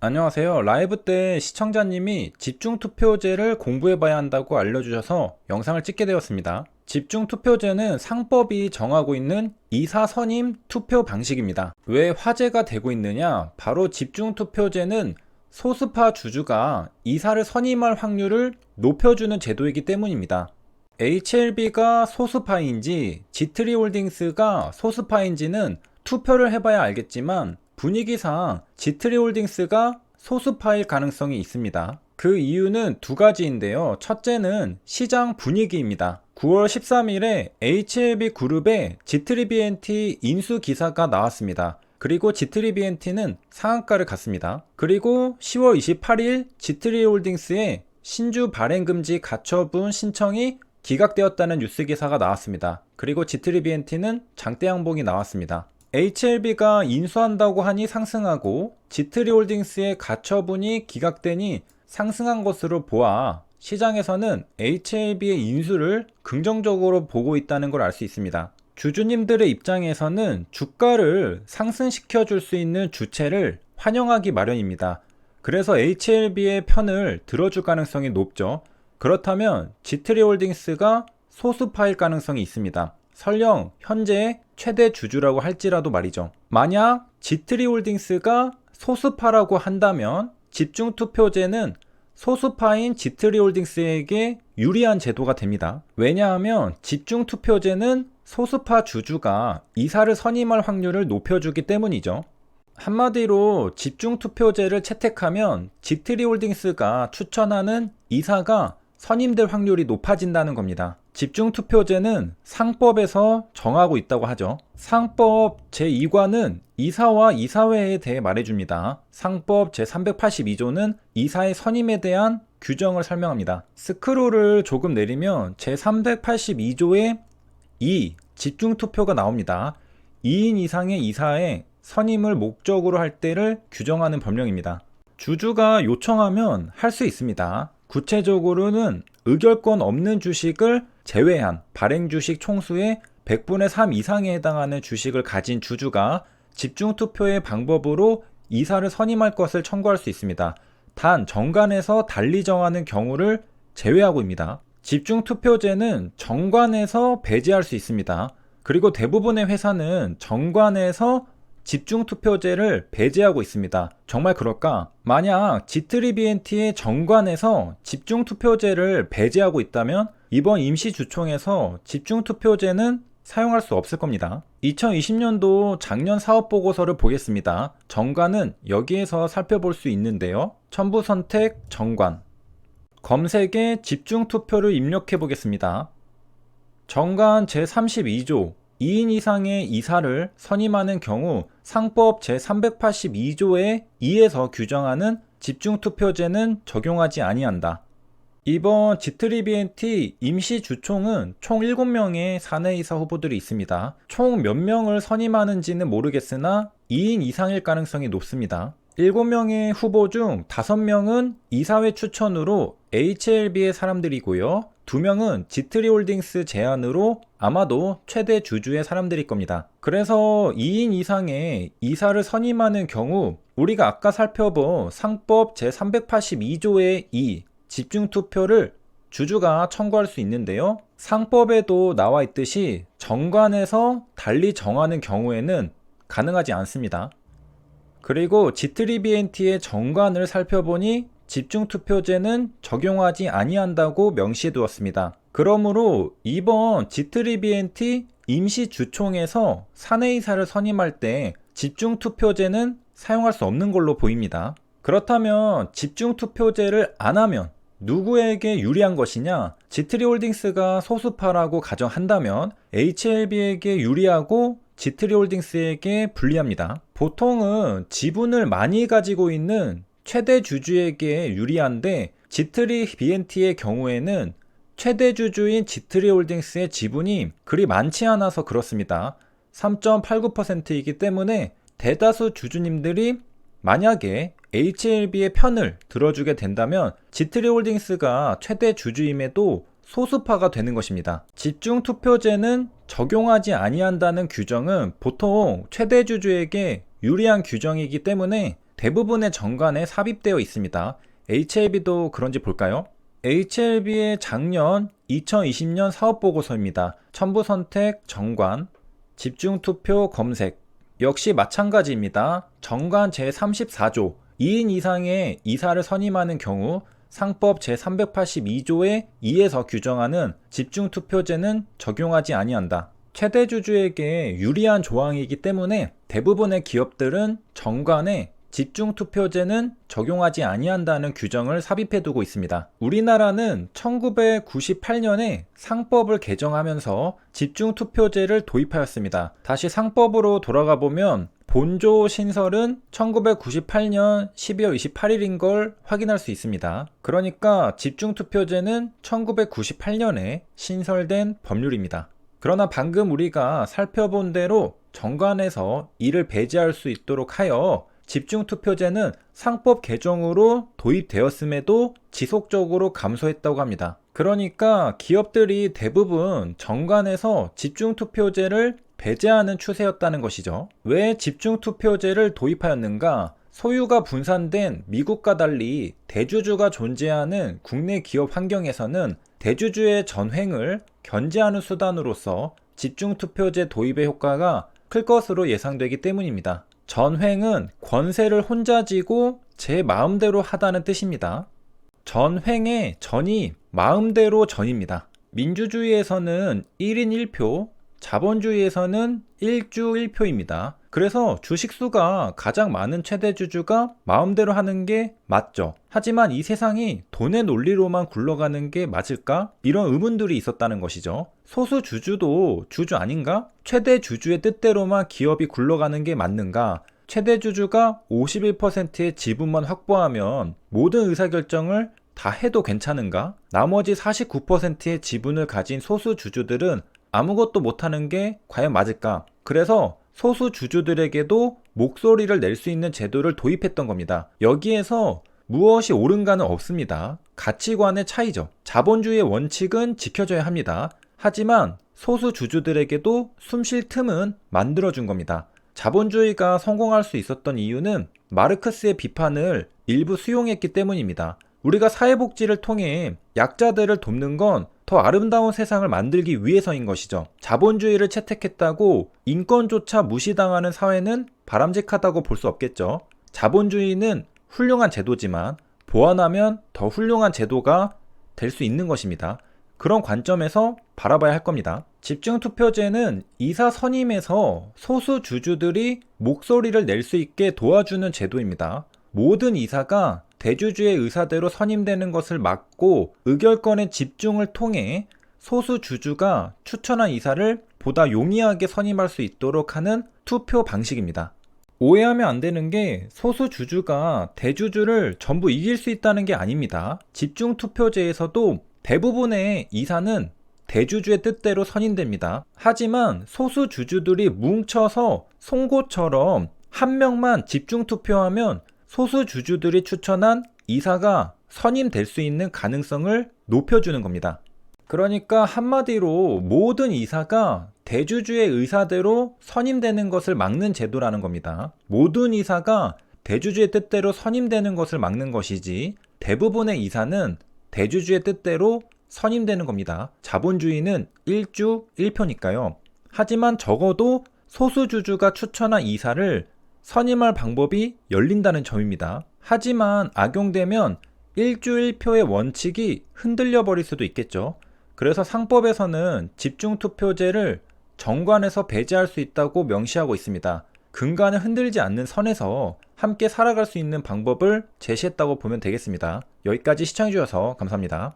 안녕하세요. 라이브 때 시청자님이 집중투표제를 공부해봐야 한다고 알려주셔서 영상을 찍게 되었습니다. 집중투표제는 상법이 정하고 있는 이사 선임 투표 방식입니다. 왜 화제가 되고 있느냐? 바로 집중투표제는 소수파 주주가 이사를 선임할 확률을 높여주는 제도이기 때문입니다. HLB가 소수파인지 지트리홀딩스가 소수파인지는 투표를 해봐야 알겠지만 분위기상 지트리홀딩스가 소수파일 가능성이 있습니다. 그 이유는 두 가지인데요. 첫째는 시장 분위기입니다. 9월 13일에 HLB 그룹의 지트리BNT 인수 기사가 나왔습니다. 그리고 지트리BNT는 상한가를 갔습니다. 그리고 10월 28일 지트리홀딩스의 신주 발행금지 가처분 신청이 기각되었다는 뉴스 기사가 나왔습니다. 그리고 지트리BNT는 장대 양봉이 나왔습니다. HLB가 인수한다고 하니 상승하고 지트리홀딩스의 가처분이 기각되니 상승한 것으로 보아 시장에서는 HLB의 인수를 긍정적으로 보고 있다는 걸 알 수 있습니다. 주주님들의 입장에서는 주가를 상승시켜 줄 수 있는 주체를 환영하기 마련입니다. 그래서 HLB의 편을 들어줄 가능성이 높죠. 그렇다면 지트리홀딩스가 소수파일 가능성이 있습니다. 설령 현재 최대 주주라고 할지라도 말이죠. 만약 지트리홀딩스가 소수파라고 한다면 집중투표제는 소수파인 지트리홀딩스에게 유리한 제도가 됩니다. 왜냐하면 집중투표제는 소수파 주주가 이사를 선임할 확률을 높여주기 때문이죠. 한마디로 집중투표제를 채택하면 지트리홀딩스가 추천하는 이사가 선임될 확률이 높아진다는 겁니다. 집중투표제는 상법에서 정하고 있다고 하죠. 상법 제2과는 이사와 이사회에 대해 말해줍니다. 상법 제382조는 이사의 선임에 대한 규정을 설명합니다. 스크롤을 조금 내리면 제382조의 2 집중투표가 나옵니다. 2인 이상의 이사의 선임을 목적으로 할 때를 규정하는 법령입니다. 주주가 요청하면 할 수 있습니다. 구체적으로는 의결권 없는 주식을 제외한 발행주식 총수의 100분의 3 이상에 해당하는 주식을 가진 주주가 집중투표의 방법으로 이사를 선임할 것을 청구할 수 있습니다. 단 정관에서 달리 정하는 경우를 제외하고입니다. 집중투표제는 정관에서 배제할 수 있습니다. 그리고 대부분의 회사는 정관에서 집중투표제를 배제하고 있습니다. 정말 그럴까? 만약 지트리BNT의 정관에서 집중투표제를 배제하고 있다면 이번 임시주총에서 집중투표제는 사용할 수 없을 겁니다. 2020년도 작년 사업보고서를 보겠습니다. 정관은 여기에서 살펴볼 수 있는데요. 첨부선택 정관, 검색에 집중투표를 입력해 보겠습니다. 정관 제32조 2인 이상의 이사를 선임하는 경우 상법 제382조의 2에서 규정하는 집중투표제는 적용하지 아니한다. 이번 지트리BNT 임시주총은 총 7명의 사내이사 후보들이 있습니다. 총 몇 명을 선임하는지는 모르겠으나 2인 이상일 가능성이 높습니다. 7명의 후보 중 5명은 이사회 추천으로 HLB의 사람들이고요. 2명은 지트리홀딩스 제안으로 아마도 최대 주주의 사람들일 겁니다. 그래서 2인 이상의 이사를 선임하는 경우 우리가 아까 살펴본 상법 제382조의 2 집중투표를 주주가 청구할 수 있는데요. 상법에도 나와 있듯이 정관에서 달리 정하는 경우에는 가능하지 않습니다. 그리고 지트리BNT의 정관을 살펴보니 집중투표제는 적용하지 아니한다고 명시해 두었습니다. 그러므로 이번 지트리BNT 임시주총에서 사내이사를 선임할 때 집중투표제는 사용할 수 없는 걸로 보입니다. 그렇다면 집중투표제를 안 하면 누구에게 유리한 것이냐? 지트리홀딩스가 소수파라고 가정한다면 HLB에게 유리하고 지트리홀딩스에게 불리합니다. 보통은 지분을 많이 가지고 있는 최대 주주에게 유리한데 지트리BNT의 경우에는 최대 주주인 지트리홀딩스의 지분이 그리 많지 않아서 그렇습니다. 3.89%이기 때문에 대다수 주주님들이 만약에 HLB의 편을 들어주게 된다면 지트리홀딩스가 최대 주주임에도 소수파가 되는 것입니다. 집중투표제는 적용하지 아니한다는 규정은 보통 최대 주주에게 유리한 규정이기 때문에 대부분의 정관에 삽입되어 있습니다. HLB도 그런지 볼까요? HLB의 작년 2020년 사업보고서입니다. 첨부선택, 정관, 집중투표 검색 역시 마찬가지입니다. 정관 제34조 2인 이상의 이사를 선임하는 경우 상법 제382조의 2에서 규정하는 집중투표제는 적용하지 아니한다. 최대 주주에게 유리한 조항이기 때문에 대부분의 기업들은 정관에 집중투표제는 적용하지 아니한다는 규정을 삽입해두고 있습니다. 우리나라는 1998년에 상법을 개정하면서 집중투표제를 도입하였습니다. 다시 상법으로 돌아가 보면 본조 신설은 1998년 12월 28일인 걸 확인할 수 있습니다. 그러니까 집중투표제는 1998년에 신설된 법률입니다. 그러나 방금 우리가 살펴본 대로 정관에서 이를 배제할 수 있도록 하여 집중투표제는 상법 개정으로 도입되었음에도 지속적으로 감소했다고 합니다. 그러니까 기업들이 대부분 정관에서 집중투표제를 배제하는 추세였다는 것이죠. 왜 집중투표제를 도입하였는가? 소유가 분산된 미국과 달리 대주주가 존재하는 국내 기업 환경에서는 대주주의 전횡을 견제하는 수단으로서 집중투표제 도입의 효과가 클 것으로 예상되기 때문입니다. 전횡은 권세를 혼자 쥐고 제 마음대로 하다는 뜻입니다. 전횡의 전이 마음대로 전입니다. 민주주의에서는 1인 1표, 자본주의에서는 1주 1표입니다. 그래서 주식수가 가장 많은 최대 주주가 마음대로 하는 게 맞죠. 하지만 이 세상이 돈의 논리로만 굴러가는 게 맞을까? 이런 의문들이 있었다는 것이죠. 소수 주주도 주주 아닌가? 최대 주주의 뜻대로만 기업이 굴러가는 게 맞는가? 최대 주주가 51%의 지분만 확보하면 모든 의사결정을 다 해도 괜찮은가? 나머지 49%의 지분을 가진 소수 주주들은 아무것도 못하는 게 과연 맞을까? 그래서 소수 주주들에게도 목소리를 낼 수 있는 제도를 도입했던 겁니다. 여기에서 무엇이 옳은가는 없습니다. 가치관의 차이죠. 자본주의의 원칙은 지켜져야 합니다. 하지만 소수 주주들에게도 숨쉴 틈은 만들어준 겁니다. 자본주의가 성공할 수 있었던 이유는 마르크스의 비판을 일부 수용했기 때문입니다. 우리가 사회복지를 통해 약자들을 돕는 건 더 아름다운 세상을 만들기 위해서인 것이죠. 자본주의를 채택했다고 인권조차 무시당하는 사회는 바람직하다고 볼 수 없겠죠. 자본주의는 훌륭한 제도지만 보완하면 더 훌륭한 제도가 될 수 있는 것입니다. 그런 관점에서 바라봐야 할 겁니다. 집중투표제는 이사 선임에서 소수 주주들이 목소리를 낼 수 있게 도와주는 제도입니다. 모든 이사가 대주주의 의사대로 선임되는 것을 막고 의결권의 집중을 통해 소수 주주가 추천한 이사를 보다 용이하게 선임할 수 있도록 하는 투표 방식입니다. 오해하면 안 되는 게 소수 주주가 대주주를 전부 이길 수 있다는 게 아닙니다. 집중투표제에서도 대부분의 이사는 대주주의 뜻대로 선임됩니다. 하지만 소수 주주들이 뭉쳐서 송고처럼 한 명만 집중투표하면 소수 주주들이 추천한 이사가 선임될 수 있는 가능성을 높여주는 겁니다. 그러니까 한마디로 모든 이사가 대주주의 의사대로 선임되는 것을 막는 제도라는 겁니다. 모든 이사가 대주주의 뜻대로 선임되는 것을 막는 것이지 대부분의 이사는 대주주의 뜻대로 선임되는 겁니다. 자본주의는 1주 1표니까요. 하지만 적어도 소수주주가 추천한 이사를 선임할 방법이 열린다는 점입니다. 하지만 악용되면 1주 1표의 원칙이 흔들려 버릴 수도 있겠죠. 그래서 상법에서는 집중투표제를 정관에서 배제할 수 있다고 명시하고 있습니다. 근간을 흔들지 않는 선에서 함께 살아갈 수 있는 방법을 제시했다고 보면 되겠습니다. 여기까지 시청해주셔서 감사합니다.